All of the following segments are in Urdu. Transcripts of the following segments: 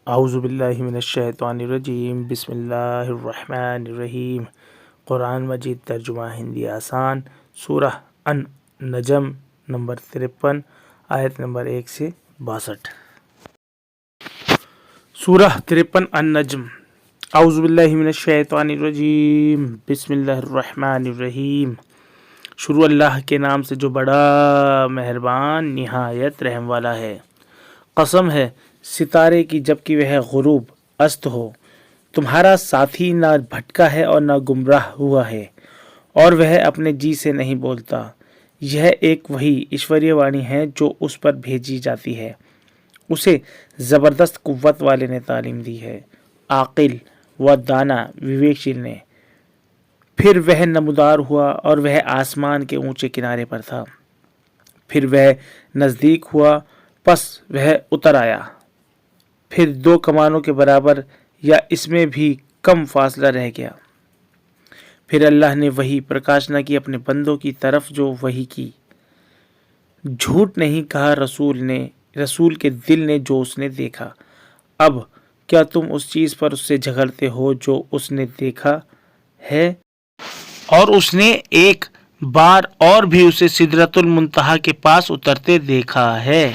اعوذ باللہ من الشیطان الرجیم، بسم اللہ الرحمن الرحیم۔ قرآن مجید ترجمہ ہندی آسان، سورہ النجم نمبر 53، آیت نمبر 1 سے 62۔ سورہ 53 النجم۔ اعوذ باللہ من الشیطان الرجیم، بسم اللہ الرحمن الرحیم۔ شروع اللہ کے نام سے جو بڑا مہربان نہایت رحم والا ہے۔ قسم ہے ستارے کی جبکہ وہ غروب است ہو، تمہارا ساتھی نہ بھٹکا ہے اور نہ گمراہ ہوا ہے، اور وہ اپنے جی سے نہیں بولتا۔ یہ ایک وہی ایشوریہ وانی ہے جو اس پر بھیجی جاتی ہے، اسے زبردست قوت والے نے تعلیم دی ہے، عاقل و دانا وویکشیل نے۔ پھر وہ نمودار ہوا اور وہ آسمان کے اونچے کنارے پر تھا، پھر وہ نزدیک ہوا، پس وہ اتر آیا، پھر 2 کمانوں کے برابر یا اس میں بھی کم فاصلہ رہ گیا۔ پھر اللہ نے وحی پرکاشنا کی اپنے بندوں کی طرف جو وحی کی۔ جھوٹ نہیں کہا رسول کے دل نے جو اس نے دیکھا۔ اب کیا تم اس چیز پر اس سے جھگڑتے ہو جو اس نے دیکھا ہے؟ اور اس نے ایک بار اور بھی اسے سدرۃ المنتہا کے پاس اترتے دیکھا ہے۔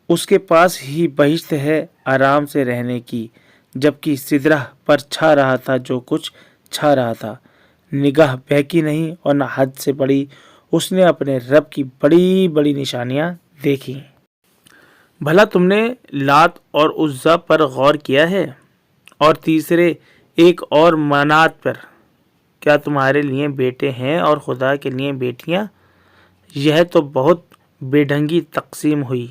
اس کے پاس ہی بہشت ہے آرام سے رہنے کی، جبکہ سدرہ پر چھا رہا تھا جو کچھ چھا رہا تھا، نگاہ بہکی نہیں اور نہ حد سے بڑی۔ اس نے اپنے رب کی بڑی بڑی نشانیاں دیکھی۔ بھلا تم نے لات اور عزیٰ پر غور کیا ہے، اور تیسرے ایک اور منات پر؟ کیا تمہارے لیے بیٹے ہیں اور خدا کے لیے بیٹیاں؟ یہ تو بہت بے ڈھنگی تقسیم ہوئی۔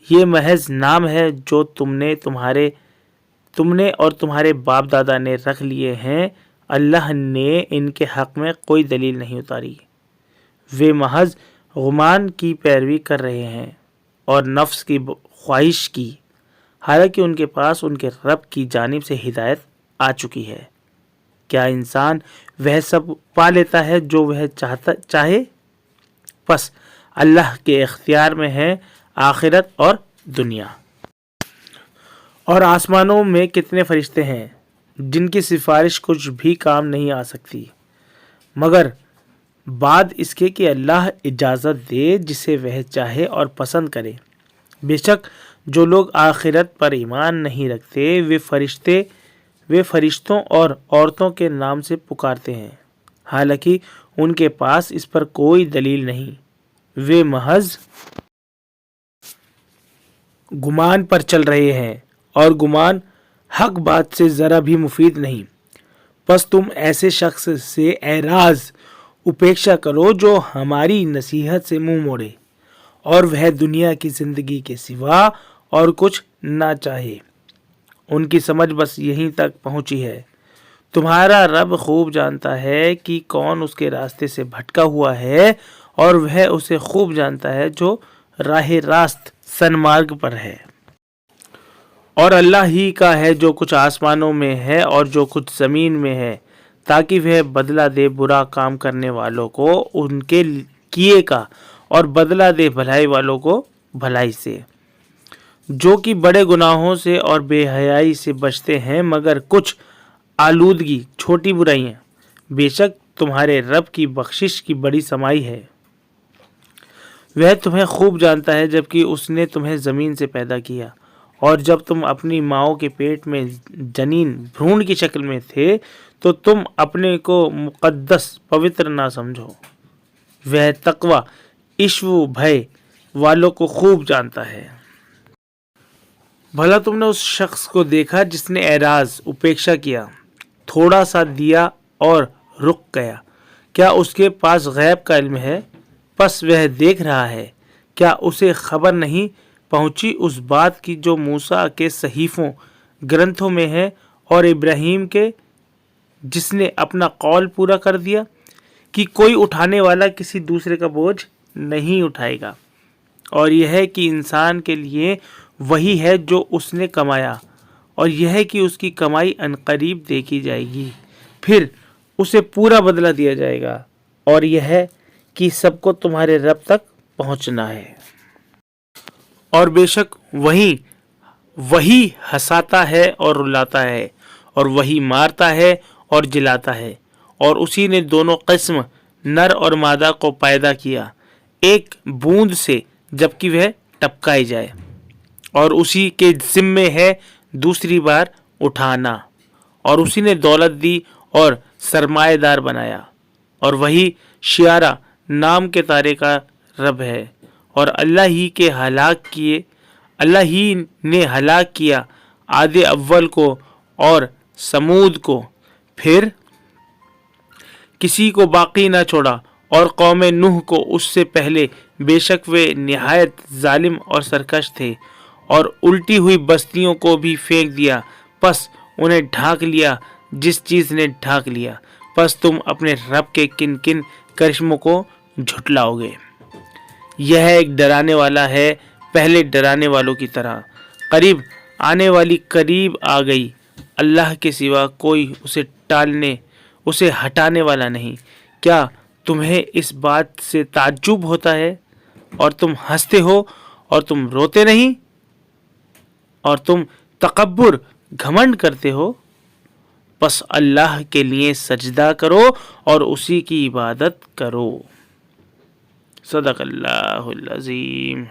یہ محض نام ہے جو تم نے اور تمہارے باپ دادا نے رکھ لیے ہیں، اللہ نے ان کے حق میں کوئی دلیل نہیں اتاری۔ وہ محض گمان کی پیروی کر رہے ہیں اور نفس کی خواہش کی، حالانکہ ان کے پاس ان کے رب کی جانب سے ہدایت آ چکی ہے۔ کیا انسان وہ سب پا لیتا ہے جو وہ چاہے؟ پس اللہ کے اختیار میں ہے آخرت اور دنیا۔ اور آسمانوں میں کتنے فرشتے ہیں جن کی سفارش کچھ بھی کام نہیں آ سکتی، مگر بعد اس کے کہ اللہ اجازت دے جسے وہ چاہے اور پسند کرے۔ بے شک جو لوگ آخرت پر ایمان نہیں رکھتے وہ فرشتوں اور عورتوں کے نام سے پکارتے ہیں، حالانکہ ان کے پاس اس پر کوئی دلیل نہیں، وہ محض گمان پر چل رہے ہیں، اور گمان حق بات سے ذرا بھی مفید نہیں۔ پس تم ایسے شخص سے اعراض اپیکشا کرو جو ہماری نصیحت سے منہ موڑے اور وہ دنیا کی زندگی کے سوا اور کچھ نہ چاہے۔ ان کی سمجھ بس یہیں تک پہنچی ہے۔ تمہارا رب خوب جانتا ہے کہ کون اس کے راستے سے بھٹکا ہوا ہے، اور وہ اسے خوب جانتا ہے جو راہ راست سنمارگ پر ہے۔ اور اللہ ہی کا ہے جو کچھ آسمانوں میں ہے اور جو کچھ زمین میں ہے، تاکہ وہ بدلہ دے برا کام کرنے والوں کو ان کے کیے کا، اور بدلہ دے بھلائی والوں کو بھلائی سے۔ جو کہ بڑے گناہوں سے اور بے حیائی سے بچتے ہیں، مگر کچھ آلودگی چھوٹی برائیاں، بے شک تمہارے رب کی بخشش کی بڑی سمائی ہے۔ وہ تمہیں خوب جانتا ہے جبکہ اس نے تمہیں زمین سے پیدا کیا، اور جب تم اپنی ماؤں کے پیٹ میں جنین بھرون کی شکل میں تھے تو تم اپنے کو مقدس پوتر نہ سمجھو۔ وہ تقوی عشو بھے والوں کو خوب جانتا ہے۔ بھلا تم نے اس شخص کو دیکھا جس نے اعراض اپیکشا کیا، تھوڑا سا دیا اور رک گیا؟ کیا اس کے پاس غیب کا علم ہے؟ پس وہ دیکھ رہا ہے۔ کیا اسے خبر نہیں پہنچی اس بات کی جو موسیٰ کے صحیفوں گرنتھوں میں ہے، اور ابراہیم کے جس نے اپنا قول پورا کر دیا، کہ کوئی اٹھانے والا کسی دوسرے کا بوجھ نہیں اٹھائے گا، اور یہ ہے کہ انسان کے لیے وہی ہے جو اس نے کمایا، اور یہ ہے کہ اس کی کمائی عنقریب دیکھی جائے گی، پھر اسے پورا بدلہ دیا جائے گا، اور یہ ہے کہ سب کو تمہارے رب تک پہنچنا ہے۔ اور بے شک وہی ہنساتا ہے اور رلاتا ہے، اور وہی مارتا ہے اور جلاتا ہے، اور اسی نے دونوں قسم نر اور مادہ کو پیدا کیا ایک بوند سے جبکہ وہ ٹپکائی جائے، اور اسی کے ذمے ہے دوسری بار اٹھانا، اور اسی نے دولت دی اور سرمایہ دار بنایا، اور وہی شیارہ نام کے تارے کا رب ہے، اور اللہ ہی نے ہلاک کیا عاد اول کو اور سمود کو، پھر کسی کو باقی نہ چھوڑا، اور قوم نوح کو اس سے پہلے، بے شک وہ نہایت ظالم اور سرکش تھے، اور الٹی ہوئی بستیوں کو بھی پھینک دیا، پس انہیں ڈھانک لیا جس چیز نے ڈھانک لیا، پس تم اپنے رب کے کن کن کرشموں کو جھٹلاؤ گے۔ یہ ایک ڈرانے والا ہے پہلے ڈرانے والوں کی طرح، قریب آنے والی قریب آ گئی، اللہ کے سوا کوئی اسے ہٹانے والا نہیں۔ کیا تمہیں اس بات سے تعجب ہوتا ہے، اور تم ہنستے ہو اور تم روتے نہیں، اور تم تکبر گھمنڈ کرتے ہو؟ پس اللہ کے لیے سجدہ کرو اور اسی کی عبادت کرو۔ صدق اللہ العظیم۔